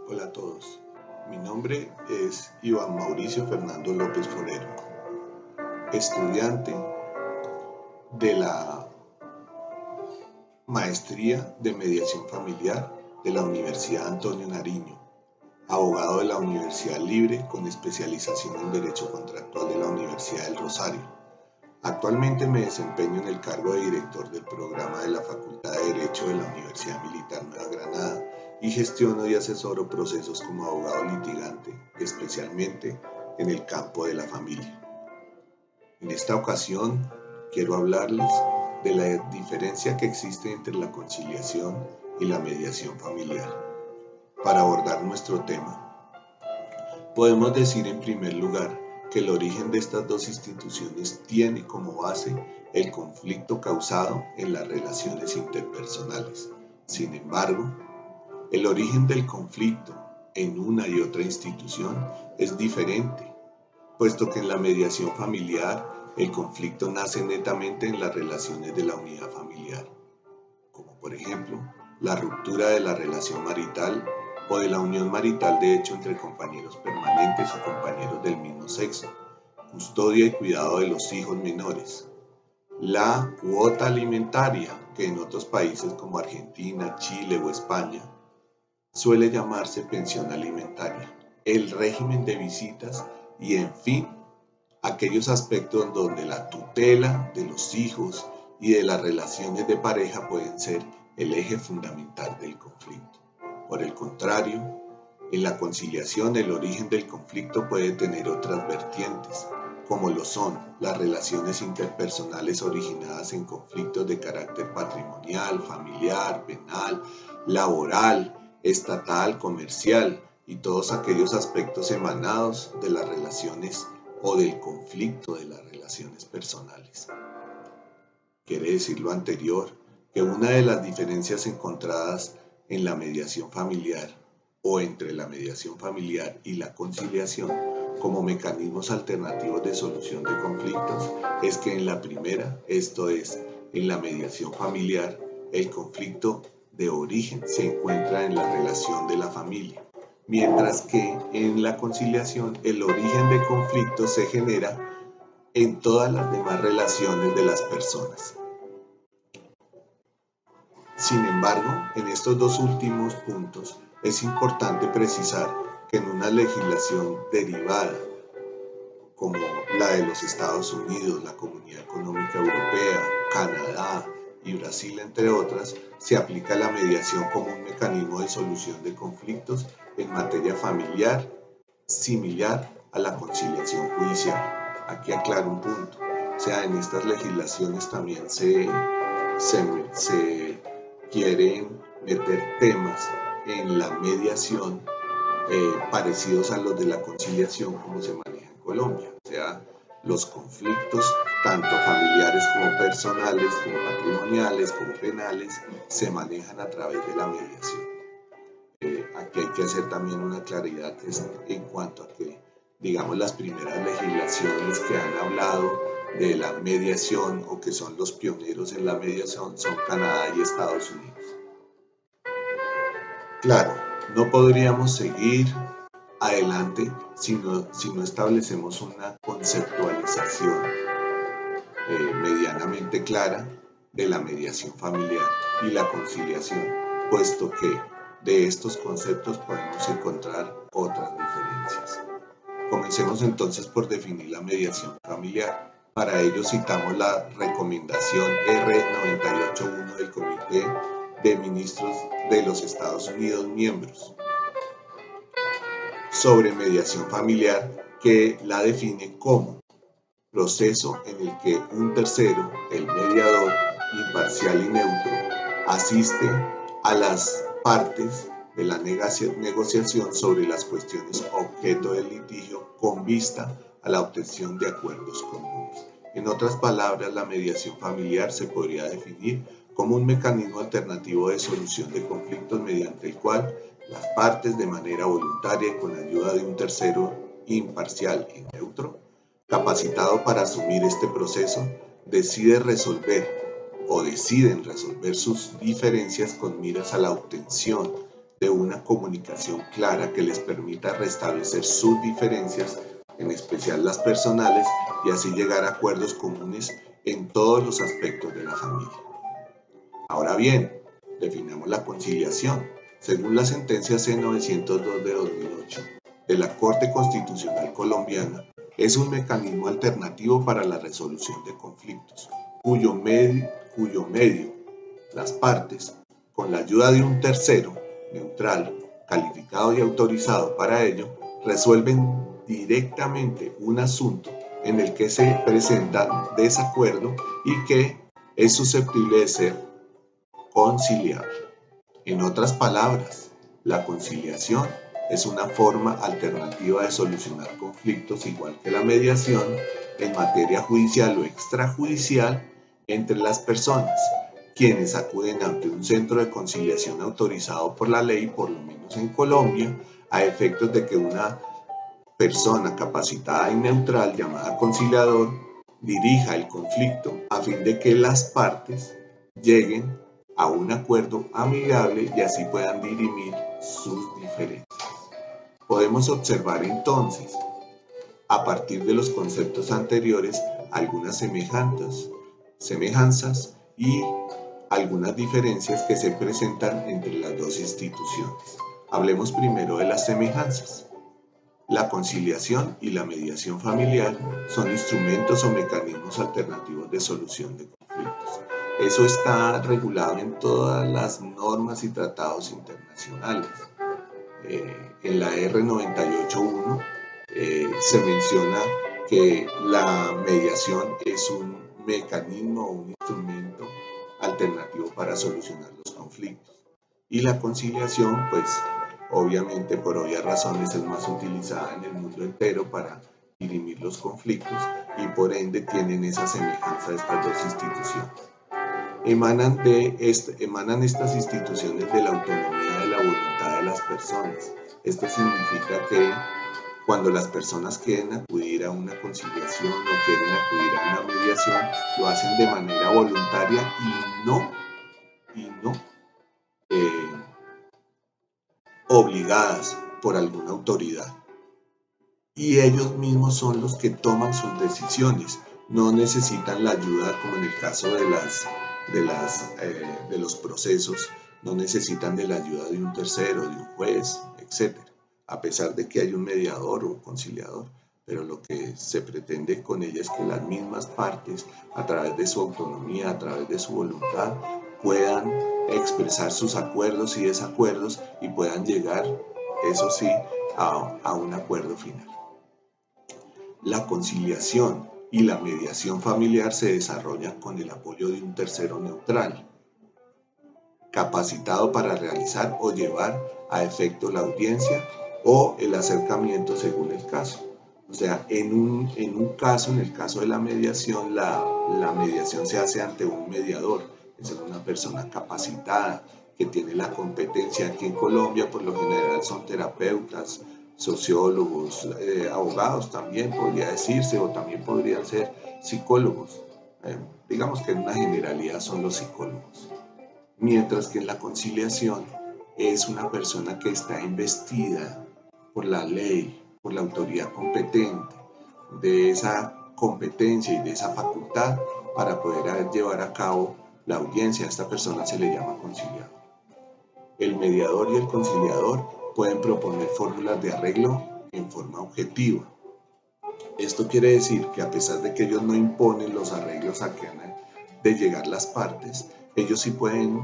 Hola a todos, mi nombre es Iván Mauricio Fernando López Forero, estudiante de la Maestría de Mediación Familiar de la Universidad Antonio Nariño, abogado de la Universidad Libre con especialización en Derecho Contractual de la Universidad del Rosario. Actualmente me desempeño en el cargo de director del programa de la Facultad de Derecho de la Universidad Militar Nueva Granada y gestiono y asesoro procesos como abogado litigante, especialmente en el campo de la familia. En esta ocasión quiero hablarles de la diferencia que existe entre la conciliación y la mediación familiar. Para abordar nuestro tema, podemos decir en primer lugar que el origen de estas dos instituciones tiene como base el conflicto causado en las relaciones interpersonales. Sin embargo, el origen del conflicto en una y otra institución es diferente, puesto que en la mediación familiar el conflicto nace netamente en las relaciones de la unidad familiar, como por ejemplo la ruptura de la relación marital o de la unión marital de hecho entre compañeros permanentes o compañeros del mismo sexo, custodia y cuidado de los hijos menores, la cuota alimentaria, que en otros países como Argentina, Chile o España suele llamarse pensión alimentaria, el régimen de visitas y en fin, aquellos aspectos donde la tutela de los hijos y de las relaciones de pareja pueden ser el eje fundamental del conflicto. Por el contrario, en la conciliación el origen del conflicto puede tener otras vertientes, como lo son las relaciones interpersonales originadas en conflictos de carácter patrimonial, familiar, penal, laboral, estatal, comercial y todos aquellos aspectos emanados de las relaciones o del conflicto de las relaciones personales. Quiere decir lo anterior, que una de las diferencias encontradas en la mediación familiar o entre la mediación familiar y la conciliación como mecanismos alternativos de solución de conflictos es que en la primera, esto es, en la mediación familiar, el conflicto de origen se encuentra en la relación de la familia, mientras que en la conciliación el origen de conflicto se genera en todas las demás relaciones de las personas. Sin embargo, en estos dos últimos puntos es importante precisar que en una legislación derivada como la de los Estados Unidos, la Comunidad Económica Europea, Canadá y Brasil, entre otras, se aplica la mediación como un mecanismo de solución de conflictos en materia familiar, similar a la conciliación judicial. Aquí aclaro un punto, o sea, en estas legislaciones también se quieren meter temas en la mediación parecidos a los de la conciliación como se maneja en Colombia, o sea, los conflictos tanto familiares como personales, como patrimoniales, como penales, se manejan a través de la mediación. Aquí hay que hacer también una claridad en cuanto a que, digamos, las primeras legislaciones que han hablado de la mediación o que son los pioneros en la mediación son Canadá y Estados Unidos. Claro, no podríamos seguir adelante si no establecemos una conceptualización medianamente clara de la mediación familiar y la conciliación, puesto que de estos conceptos podemos encontrar otras diferencias. Comencemos entonces por definir la mediación familiar. Para ello citamos la recomendación R981 del Comité de Ministros de los Estados Unidos miembros sobre mediación familiar, que la define como proceso en el que un tercero, el mediador, imparcial y neutro, asiste a las partes de la negociación sobre las cuestiones objeto del litigio con vista a la obtención de acuerdos comunes. En otras palabras, la mediación familiar se podría definir como un mecanismo alternativo de solución de conflictos mediante el cual las partes, de manera voluntaria y con ayuda de un tercero imparcial y neutro, capacitado para asumir este proceso, deciden resolver sus diferencias con miras a la obtención de una comunicación clara que les permita restablecer sus diferencias, en especial las personales, y así llegar a acuerdos comunes en todos los aspectos de la familia. Ahora bien, definamos la conciliación. Según la sentencia C-902 de 2008 de la Corte Constitucional Colombiana, es un mecanismo alternativo para la resolución de conflictos, cuyo medio las partes, con la ayuda de un tercero, neutral, calificado y autorizado para ello, resuelven directamente un asunto en el que se presenta desacuerdo y que es susceptible de ser conciliable. En otras palabras, la conciliación es una forma alternativa de solucionar conflictos, igual que la mediación, en materia judicial o extrajudicial entre las personas, quienes acuden ante un centro de conciliación autorizado por la ley, por lo menos en Colombia, a efectos de que una persona capacitada y neutral llamada conciliador dirija el conflicto a fin de que las partes lleguen a un acuerdo amigable y así puedan dirimir sus diferencias. Podemos observar entonces, a partir de los conceptos anteriores, algunas semejanzas y algunas diferencias que se presentan entre las dos instituciones. Hablemos primero de las semejanzas. La conciliación y la mediación familiar son instrumentos o mecanismos alternativos de solución de conflictos. Eso está regulado en todas las normas y tratados internacionales. En la R98.1 se menciona que la mediación es un mecanismo o un instrumento alternativo para solucionar los conflictos. Y la conciliación, pues obviamente por obvias razones es más utilizada en el mundo entero para dirimir los conflictos y por ende tienen esa semejanza de estas dos instituciones. Emanan estas instituciones de la autonomía de la voluntad de las personas. Esto significa que cuando las personas quieren acudir a una conciliación o quieren acudir a una mediación, lo hacen de manera voluntaria y no obligadas por alguna autoridad. Y ellos mismos son los que toman sus decisiones, no necesitan la ayuda como en el caso de los procesos, no necesitan de la ayuda de un tercero, de un juez, etc. A pesar de que hay un mediador o un conciliador, pero lo que se pretende con ella es que las mismas partes, a través de su autonomía, a través de su voluntad, puedan expresar sus acuerdos y desacuerdos y puedan llegar, eso sí, a un acuerdo final. La conciliación y la mediación familiar se desarrollan con el apoyo de un tercero neutral, capacitado para realizar o llevar a efecto la audiencia o el acercamiento según el caso. O sea, en un caso, en el caso de la mediación mediación se hace ante un mediador, es una persona capacitada que tiene la competencia. Aquí en Colombia por lo general son terapeutas, sociólogos, abogados también podría decirse, o también podrían ser psicólogos. Digamos que en una generalidad son los psicólogos. Mientras que en la conciliación es una persona que está investida por la ley, por la autoridad competente, de esa competencia y de esa facultad para poder llevar a cabo la audiencia. A esta persona se le llama conciliador. El mediador y el conciliador pueden proponer fórmulas de arreglo en forma objetiva. Esto quiere decir que a pesar de que ellos no imponen los arreglos a que han de llegar las partes, ellos sí pueden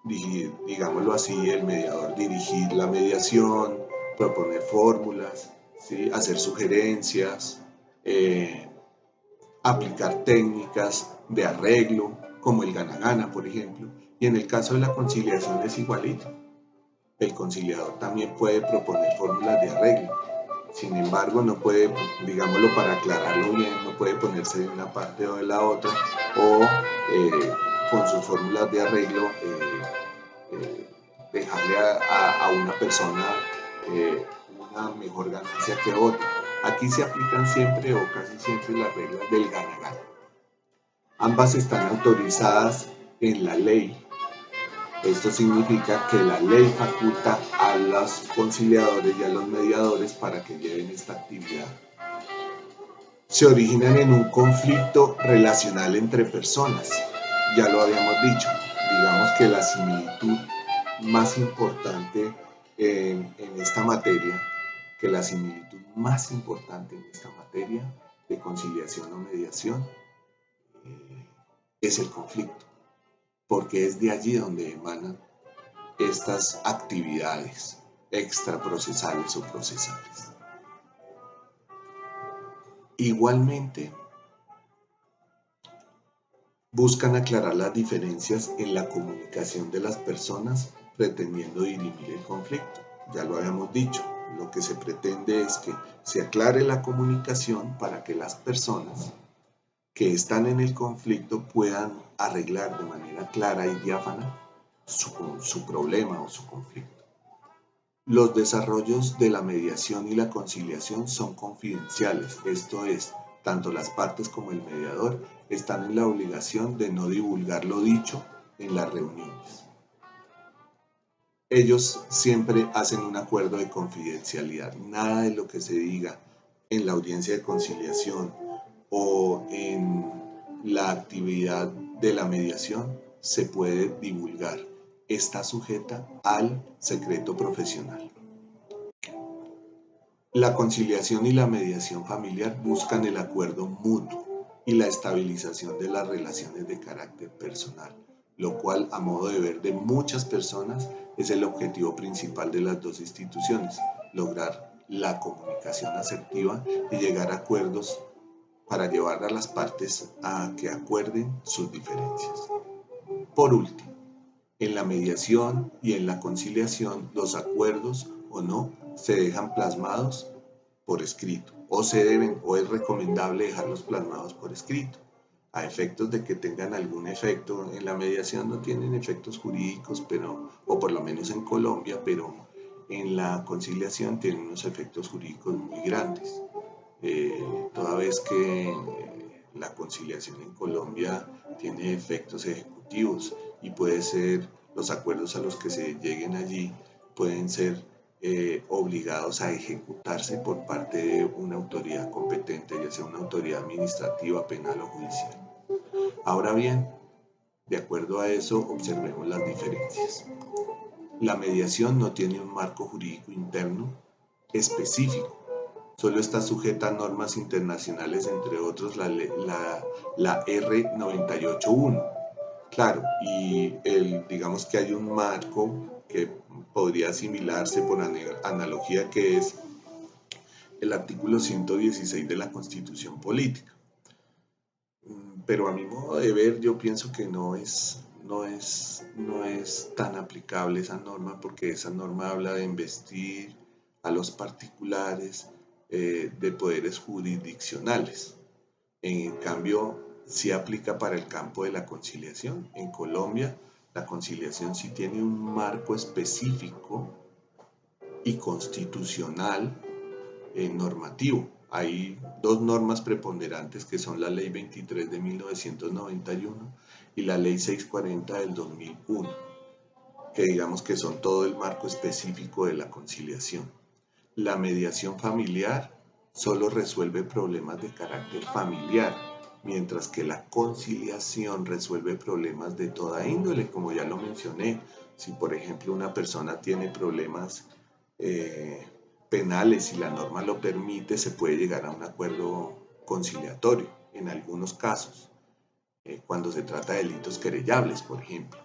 dirigir, digámoslo así, el mediador dirigir la mediación, proponer fórmulas, ¿sí? Hacer sugerencias, aplicar técnicas de arreglo, como el gana-gana, por ejemplo. Y en el caso de la conciliación es igualito. El conciliador también puede proponer fórmulas de arreglo. Sin embargo, no puede, digámoslo para aclararlo bien, no puede ponerse de una parte o de la otra, o con sus fórmulas de arreglo dejarle a una persona una mejor ganancia que otra. Aquí se aplican siempre o casi siempre las reglas del gana-gana. Ambas están autorizadas en la ley Esto significa que la ley faculta a los conciliadores y a los mediadores para que lleven esta actividad. Se originan en un conflicto relacional entre personas. Ya lo habíamos dicho, digamos que la similitud más importante en esta materia, de conciliación o mediación es el conflicto, porque es de allí donde emanan estas actividades extraprocesales o procesales. Igualmente, buscan aclarar las diferencias en la comunicación de las personas pretendiendo dirimir el conflicto. Ya lo habíamos dicho, lo que se pretende es que se aclare la comunicación para que las personas que están en el conflicto puedan arreglar de manera clara y diáfana su problema o su conflicto. Los desarrollos de la mediación y la conciliación son confidenciales, esto es, tanto las partes como el mediador están en la obligación de no divulgar lo dicho en las reuniones. Ellos siempre hacen un acuerdo de confidencialidad, nada de lo que se diga en la audiencia de conciliación o en la actividad de la mediación se puede divulgar. Está sujeta al secreto profesional. La conciliación y la mediación familiar buscan el acuerdo mutuo y la estabilización de las relaciones de carácter personal, lo cual, a modo de ver de muchas personas, es el objetivo principal de las dos instituciones, lograr la comunicación asertiva y llegar a acuerdos para llevar a las partes a que acuerden sus diferencias. Por último, en la mediación y en la conciliación, los acuerdos o no se dejan plasmados por escrito, o es recomendable dejarlos plasmados por escrito, a efectos de que tengan algún efecto. En la mediación no tienen efectos jurídicos, o por lo menos en Colombia, pero en la conciliación tienen unos efectos jurídicos muy grandes. Toda vez que la conciliación en Colombia tiene efectos ejecutivos y puede ser, los acuerdos a los que se lleguen allí pueden ser obligados a ejecutarse por parte de una autoridad competente, ya sea una autoridad administrativa, penal o judicial. Ahora bien, de acuerdo a eso, observemos las diferencias. La mediación no tiene un marco jurídico interno específico, solo está sujeta a normas internacionales, entre otros la R98.1. Claro, y digamos que hay un marco que podría asimilarse por analogía, que es el artículo 116 de la Constitución Política. Pero a mi modo de ver, yo pienso que no es tan aplicable esa norma, porque esa norma habla de investir a los particulares de poderes jurisdiccionales. En cambio, sí aplica para el campo de la conciliación. En Colombia, la conciliación sí tiene un marco específico y constitucional normativo. Hay dos normas preponderantes, que son la Ley 23 de 1991 y la Ley 640 del 2001, que digamos que son todo el marco específico de la conciliación. La mediación familiar solo resuelve problemas de carácter familiar, mientras que la conciliación resuelve problemas de toda índole, como ya lo mencioné. Si por ejemplo una persona tiene problemas penales y la norma lo permite, se puede llegar a un acuerdo conciliatorio en algunos casos, cuando se trata de delitos querellables, por ejemplo.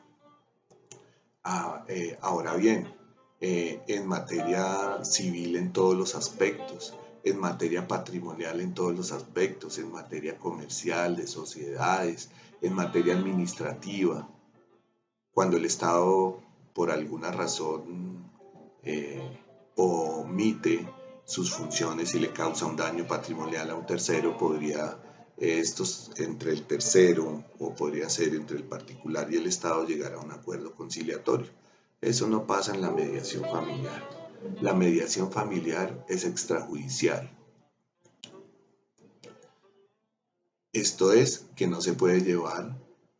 Ahora bien, en materia civil en todos los aspectos, en materia patrimonial en todos los aspectos, en materia comercial, de sociedades, en materia administrativa, cuando el Estado por alguna razón omite sus funciones y le causa un daño patrimonial a un tercero, podría entre el tercero, o podría ser entre el particular y el Estado, llegar a un acuerdo conciliatorio. Eso no pasa en la mediación familiar. La mediación familiar es extrajudicial. Esto es, que no se puede llevar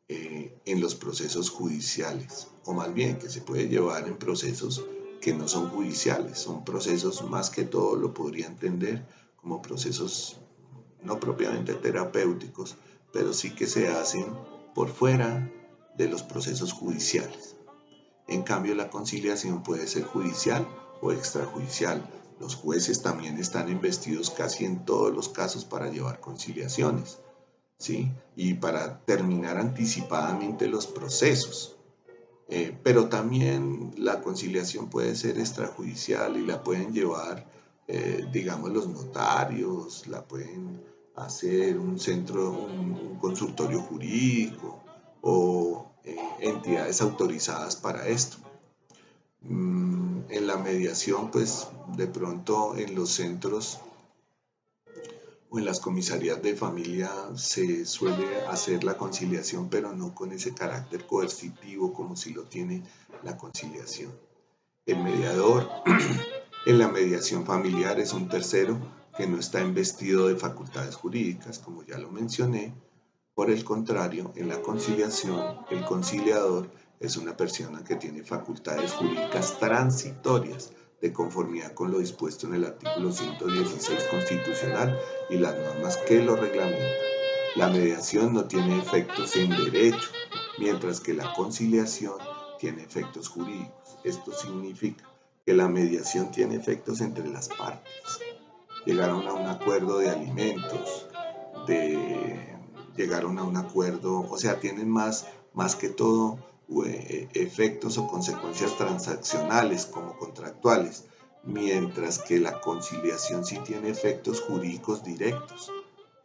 en los procesos judiciales, o más bien que se puede llevar en procesos que no son judiciales, son procesos más que todo lo podría entender como procesos no propiamente terapéuticos, pero sí que se hacen por fuera de los procesos judiciales. En cambio, la conciliación puede ser judicial o extrajudicial. Los jueces también están investidos casi en todos los casos para llevar conciliaciones, ¿sí? Y para terminar anticipadamente los procesos. Pero también la conciliación puede ser extrajudicial y la pueden llevar, digamos, los notarios, la pueden hacer un centro, un consultorio jurídico o entidades autorizadas para esto. En la mediación, pues de pronto en los centros o en las comisarías de familia se suele hacer la conciliación, pero no con ese carácter coercitivo como si lo tiene la conciliación. El mediador en la mediación familiar es un tercero que no está investido de facultades jurídicas, como ya lo mencioné. Por el contrario, en la conciliación, el conciliador es una persona que tiene facultades jurídicas transitorias de conformidad con lo dispuesto en el artículo 116 constitucional y las normas que lo reglamentan. La mediación no tiene efectos en derecho, mientras que la conciliación tiene efectos jurídicos. Esto significa que la mediación tiene efectos entre las partes. Llegaron a un acuerdo de alimentos, llegaron a un acuerdo, o sea, tienen más que todo efectos o consecuencias transaccionales como contractuales, mientras que la conciliación sí tiene efectos jurídicos directos.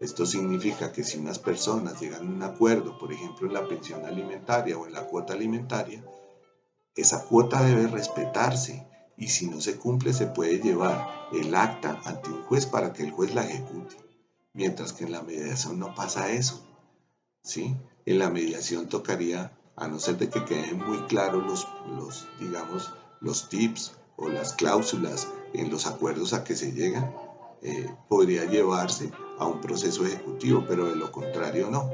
Esto significa que si unas personas llegan a un acuerdo, por ejemplo en la pensión alimentaria o en la cuota alimentaria, esa cuota debe respetarse y si no se cumple se puede llevar el acta ante un juez para que el juez la ejecute. Mientras que en la mediación no pasa eso, ¿sí? En la mediación tocaría, a no ser de que queden muy claros digamos, los tips o las cláusulas en los acuerdos a que se llegan, podría llevarse a un proceso ejecutivo, pero de lo contrario no.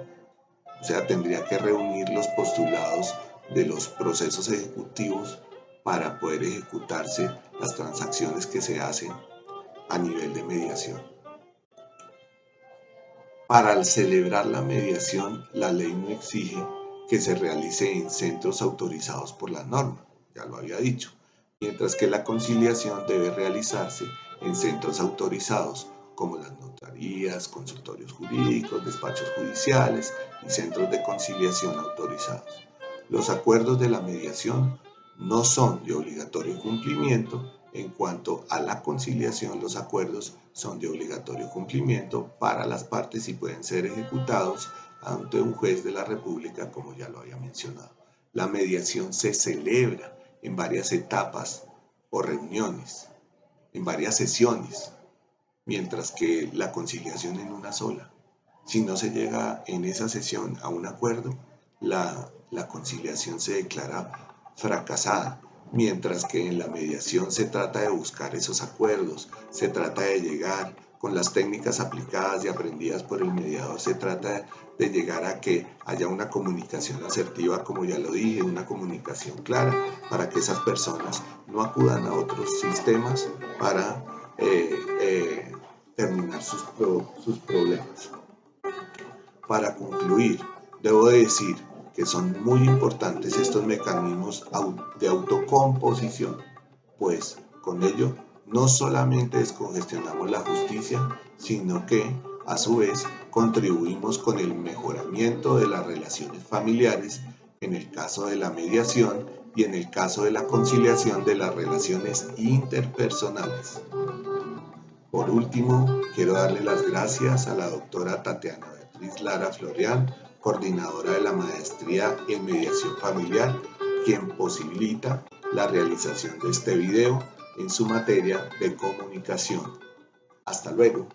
O sea, tendría que reunir los postulados de los procesos ejecutivos para poder ejecutarse las transacciones que se hacen a nivel de mediación. Para celebrar la mediación, la ley no exige que se realice en centros autorizados por la norma, ya lo había dicho, mientras que la conciliación debe realizarse en centros autorizados como las notarías, consultorios jurídicos, despachos judiciales y centros de conciliación autorizados. Los acuerdos de la mediación no son de obligatorio cumplimiento. En cuanto a la conciliación, los acuerdos son de obligatorio cumplimiento para las partes y pueden ser ejecutados ante un juez de la República, como ya lo había mencionado. La mediación se celebra en varias etapas o reuniones, en varias sesiones, mientras que la conciliación en una sola. Si no se llega en esa sesión a un acuerdo, la conciliación se declara fracasada, mientras que en la mediación se trata de buscar esos acuerdos, se trata de llegar con las técnicas aplicadas y aprendidas por el mediador, se trata de llegar a que haya una comunicación asertiva, como ya lo dije, una comunicación clara, para que esas personas no acudan a otros sistemas para terminar sus problemas. Para concluir, debo decir que son muy importantes estos mecanismos de autocomposición, pues con ello no solamente descongestionamos la justicia, sino que a su vez contribuimos con el mejoramiento de las relaciones familiares en el caso de la mediación y en el caso de la conciliación de las relaciones interpersonales. Por último, quiero darle las gracias a la doctora Tatiana Beatriz Lara Florián, coordinadora de la maestría en mediación familiar, quien posibilita la realización de este video en su materia de comunicación. Hasta luego.